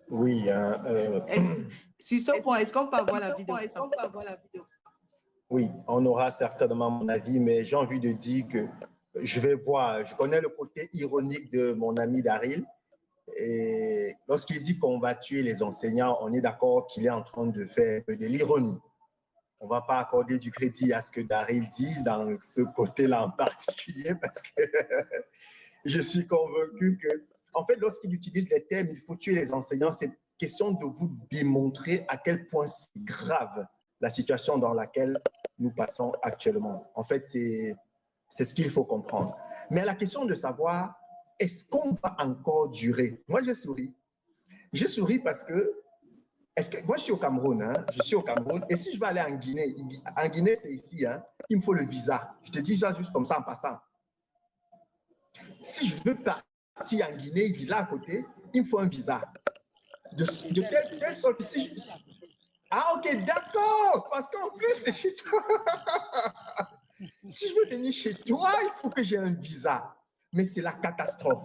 Oui. Sur ce point, est-ce qu'on peut avoir la vidéo? Oui, on aura certainement mon avis, mais j'ai envie de dire que je vais voir, je connais le côté ironique de mon ami Daryl. Et lorsqu'il dit qu'on va tuer les enseignants, on est d'accord qu'il est en train de faire de l'ironie. On ne va pas accorder du crédit à ce que Daryl dise dans ce côté-là en particulier, parce que je suis convaincu que, en fait, lorsqu'il utilise les termes « il faut tuer les enseignants », c'est question de vous démontrer à quel point c'est grave la situation dans laquelle nous passons actuellement. En fait, c'est ce qu'il faut comprendre. Mais à la question de savoir, est-ce qu'on va encore durer? Moi, j'ai souri. J'ai souri parce que, moi, je suis au Cameroun, hein, je suis au Cameroun, et si je veux aller en Guinée, c'est ici, hein, il me faut le visa. Je te dis ça juste comme ça en passant. Si je veux partir en Guinée, il dit là à côté, il me faut un visa. De telle sorte que si je... Ah, ok, d'accord, parce qu'en plus, c'est chez toi. Si je veux venir chez toi, il faut que j'ai un visa. Mais c'est la catastrophe.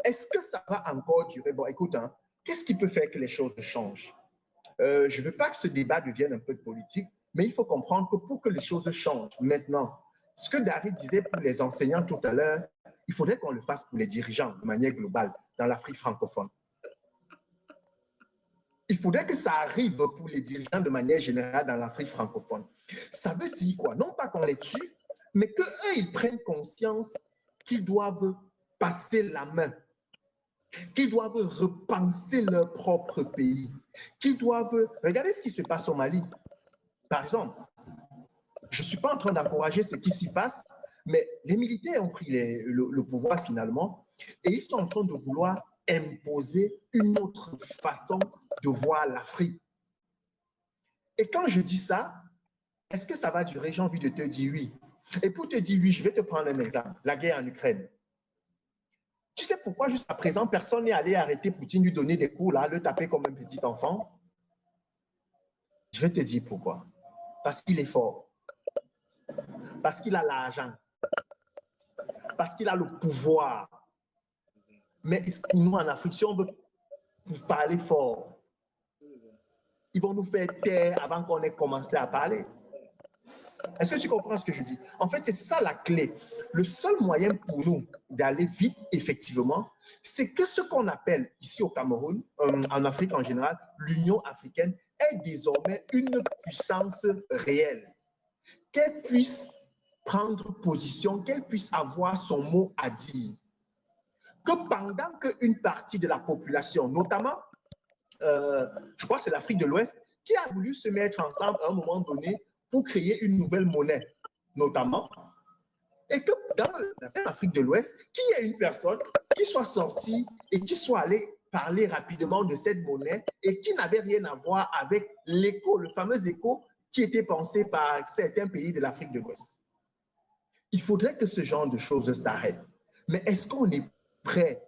Est-ce que ça va encore durer? Bon, écoute, hein, qu'est-ce qui peut faire que les choses changent? Je ne veux pas que ce débat devienne un peu de politique, mais il faut comprendre que pour que les choses changent maintenant, ce que Daryl disait pour les enseignants tout à l'heure, il faudrait qu'on le fasse pour les dirigeants de manière globale dans l'Afrique francophone. Il faudrait que ça arrive pour les dirigeants de manière générale dans l'Afrique francophone. Ça veut dire quoi? Non pas qu'on les tue, mais qu'eux, ils prennent conscience qu'ils doivent passer la main, qu'ils doivent repenser leur propre pays, qu'ils doivent... Regardez ce qui se passe au Mali. Par exemple, je ne suis pas en train d'encourager ce qui s'y passe, mais les militaires ont pris le pouvoir finalement et ils sont en train de vouloir imposer une autre façon de voir l'Afrique. Et quand je dis ça, est-ce que ça va durer? J'ai envie de te dire oui. Et pour te dire oui, je vais te prendre un exemple, la guerre en Ukraine. Tu sais pourquoi jusqu'à présent, personne n'est allé arrêter Poutine, lui donner des coups, là, le taper comme un petit enfant? Je vais te dire pourquoi. Parce qu'il est fort. Parce qu'il a l'argent. Parce qu'il a le pouvoir. Mais nous, en Afrique, si on veut parler fort, ils vont nous faire taire avant qu'on ait commencé à parler. Est-ce que tu comprends ce que je dis? En fait, c'est ça la clé. Le seul moyen pour nous d'aller vite, effectivement, c'est que ce qu'on appelle ici au Cameroun, en Afrique en général, l'Union africaine est désormais une puissance réelle. Qu'elle puisse prendre position, qu'elle puisse avoir son mot à dire. Que pendant qu'une partie de la population, notamment, je crois que c'est l'Afrique de l'Ouest, qui a voulu se mettre ensemble à un moment donné pour créer une nouvelle monnaie, notamment, et que dans l'Afrique de l'Ouest, qu'il y ait une personne qui soit sortie et qui soit allée parler rapidement de cette monnaie et qui n'avait rien à voir avec l'écho, le fameux écho qui était pensé par certains pays de l'Afrique de l'Ouest. Il faudrait que ce genre de choses s'arrête. Mais est-ce qu'on est prêt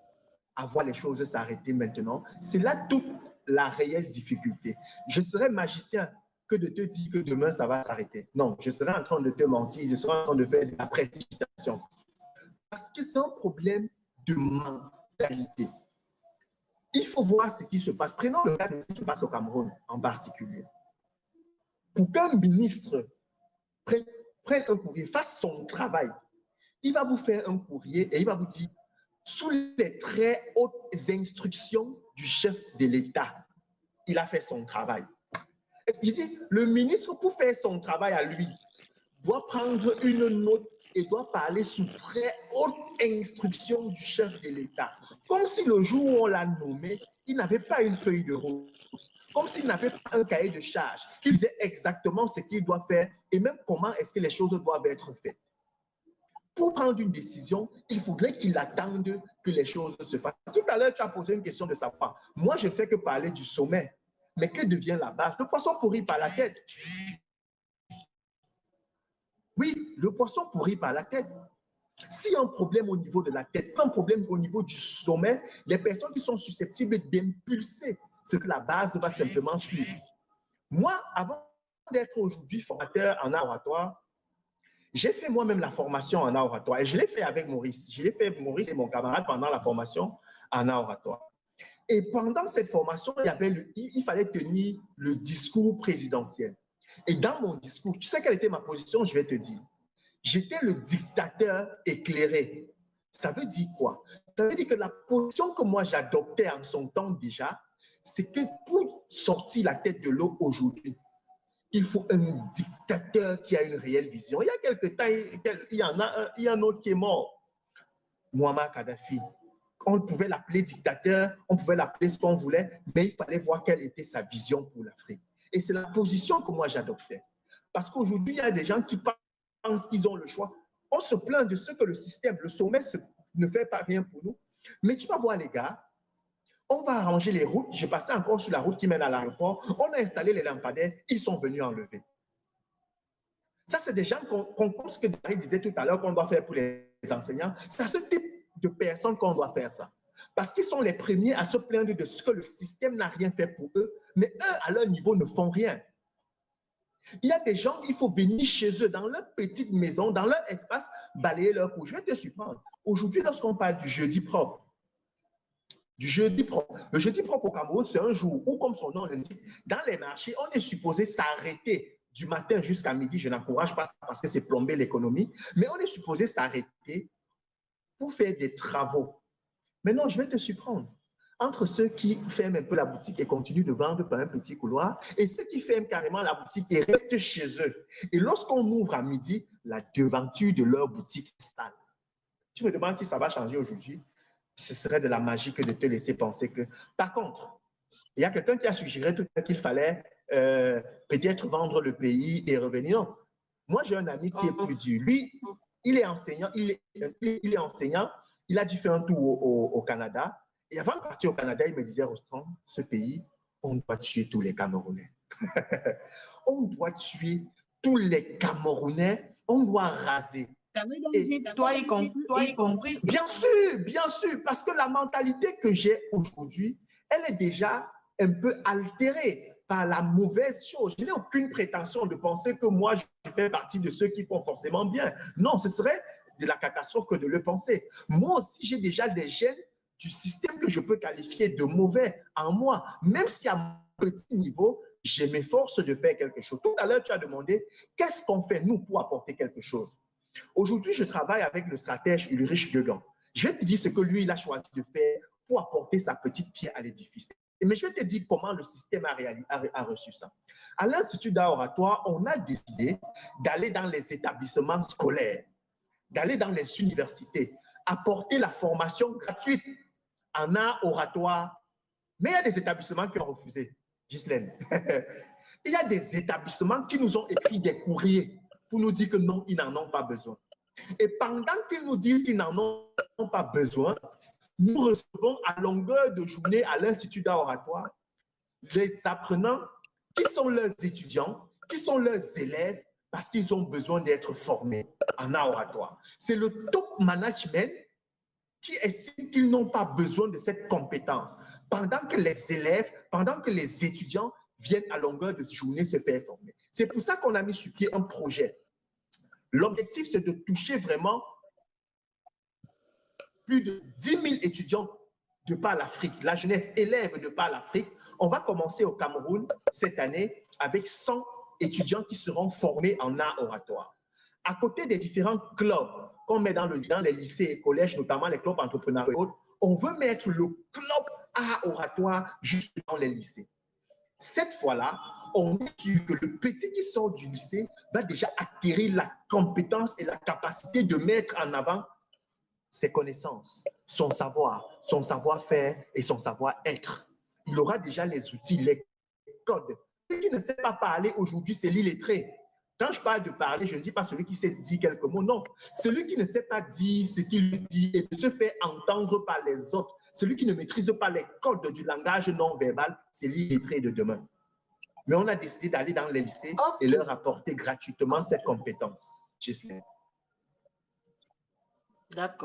à voir les choses s'arrêter maintenant? C'est là toute la réelle difficulté. Je serais magicien que de te dire que demain, ça va s'arrêter. Non, je serais en train de te mentir, je serais en train de faire de la précipitation. Parce que c'est un problème de mentalité. Il faut voir ce qui se passe. Prenons le cas de ce qui se passe au Cameroun en particulier. Pour qu'un ministre prenne un courrier, fasse son travail, il va vous faire un courrier et il va vous dire sous les très hautes instructions du chef de l'État, il a fait son travail. Je dis, le ministre, pour faire son travail à lui, doit prendre une note et doit parler sous très haute instruction du chef de l'État. Comme si le jour où on l'a nommé, il n'avait pas une feuille de route. Comme s'il n'avait pas un cahier de charge, qu'il disait exactement ce qu'il doit faire et même comment est-ce que les choses doivent être faites. Pour prendre une décision, il faudrait qu'il attende que les choses se fassent. Tout à l'heure, tu as posé une question de savoir. Moi, je ne fais que parler du sommet. Mais que devient la base? Le poisson pourrit par la tête. Oui, le poisson pourrit par la tête. S'il y a un problème au niveau de la tête, un problème au niveau du sommet, les personnes qui sont susceptibles d'impulser ce que la base va simplement suivre. Moi, avant d'être aujourd'hui formateur en oratoire, J'ai fait moi-même la formation en art oratoire et je l'ai fait avec Maurice. Je l'ai fait, Maurice et mon camarade, pendant la formation en art oratoire. Et pendant cette formation, il fallait tenir le discours présidentiel. Et dans mon discours, tu sais quelle était ma position? Je vais te dire. J'étais le dictateur éclairé. Ça veut dire quoi? Ça veut dire que la position que moi j'adoptais en son temps déjà, c'est que pour sortir la tête de l'eau aujourd'hui, il faut un dictateur qui a une réelle vision. Il y a quelques temps, il y a un autre qui est mort, Muammar Kadhafi. On pouvait l'appeler dictateur, on pouvait l'appeler ce qu'on voulait, mais il fallait voir quelle était sa vision pour l'Afrique. Et c'est la position que moi j'adoptais. Parce qu'aujourd'hui, il y a des gens qui pensent qu'ils ont le choix. On se plaint de ce que le système, le sommet ne fait pas rien pour nous. Mais tu vas voir les gars, on va arranger les routes. J'ai passé encore sur la route qui mène à l'aéroport. On a installé les lampadaires, ils sont venus enlever. Ça, c'est des gens qu'on pense que David disait tout à l'heure qu'on doit faire pour les enseignants. C'est à ce type de personnes qu'on doit faire ça. Parce qu'ils sont les premiers à se plaindre de ce que le système n'a rien fait pour eux, mais eux, à leur niveau, ne font rien. Il y a des gens, il faut venir chez eux, dans leur petite maison, dans leur espace, balayer leur cour. Je vais te surprendre. Aujourd'hui, lorsqu'on parle du jeudi propre, le jeudi propre au Cameroun, c'est un jour où, comme son nom l'indique, dans les marchés, on est supposé s'arrêter du matin jusqu'à midi. Je n'encourage pas ça parce que c'est plomber l'économie, mais on est supposé s'arrêter pour faire des travaux. Maintenant, je vais te surprendre. Entre ceux qui ferment un peu la boutique et continuent de vendre par un petit couloir, et ceux qui ferment carrément la boutique et restent chez eux. Et lorsqu'on ouvre à midi, la devanture de leur boutique est sale. Tu me demandes si ça va changer aujourd'hui? Ce serait de la magie que de te laisser penser que... Par contre, il y a quelqu'un qui a suggéré tout à l'heure qu'il fallait peut-être vendre le pays et revenir. Non. Moi, j'ai un ami qui est plus dur. Lui, il est enseignant, il a dû faire un tour au Canada. Et avant de partir au Canada, il me disait, Rostand, ce pays, on doit tuer tous les Camerounais. On doit tuer tous les Camerounais, on doit raser. Et toi y compris. Bien sûr, parce que la mentalité que j'ai aujourd'hui, elle est déjà un peu altérée par la mauvaise chose. Je n'ai aucune prétention de penser que moi, je fais partie de ceux qui font forcément bien. Non, ce serait de la catastrophe que de le penser. Moi aussi, j'ai déjà des gènes du système que je peux qualifier de mauvais en moi. Même si à mon petit niveau, je m'efforce de faire quelque chose. Tout à l'heure, tu as demandé, qu'est-ce qu'on fait, nous, pour apporter quelque chose? Aujourd'hui, je travaille avec le stratège Ulrich Guegan. Je vais te dire ce que lui, il a choisi de faire pour apporter sa petite pierre à l'édifice. Mais je vais te dire comment le système a reçu ça. À l'Institut d'art oratoire, on a décidé d'aller dans les établissements scolaires, d'aller dans les universités, apporter la formation gratuite en art oratoire. Mais il y a des établissements qui ont refusé, Ghislaine. Il y a des établissements qui nous ont écrit des courriers pour nous dire que non, ils n'en ont pas besoin. Et pendant qu'ils nous disent qu'ils n'en ont pas besoin, nous recevons à longueur de journée à l'Institut d'art oratoire les apprenants qui sont leurs étudiants, qui sont leurs élèves, parce qu'ils ont besoin d'être formés en art oratoire. C'est le top management qui estime qu'ils n'ont pas besoin de cette compétence, pendant que les élèves, pendant que les étudiants viennent à longueur de journée se faire former. C'est pour ça qu'on a mis sur pied un projet. L'objectif, c'est de toucher vraiment plus de 10 000 étudiants de par l'Afrique, la jeunesse élève de par l'Afrique. On va commencer au Cameroun cette année avec 100 étudiants qui seront formés en art oratoire. À côté des différents clubs qu'on met dans les lycées et collèges, notamment les clubs entrepreneuriaux, on veut mettre le club art oratoire juste dans les lycées. Cette fois-là, on est sûr que le petit qui sort du lycée va déjà acquérir la compétence et la capacité de mettre en avant ses connaissances, son savoir-faire et son savoir-être. Il aura déjà les outils, les codes. Celui qui ne sait pas parler aujourd'hui, c'est l'illettré. Quand je parle de parler, je ne dis pas celui qui sait dire quelques mots, non. Celui qui ne sait pas dire ce qu'il dit et de se faire entendre par les autres, celui qui ne maîtrise pas les codes du langage non verbal, c'est l'illettré de demain. Mais on a décidé d'aller dans les lycées et leur apporter gratuitement cette compétence. D'accord.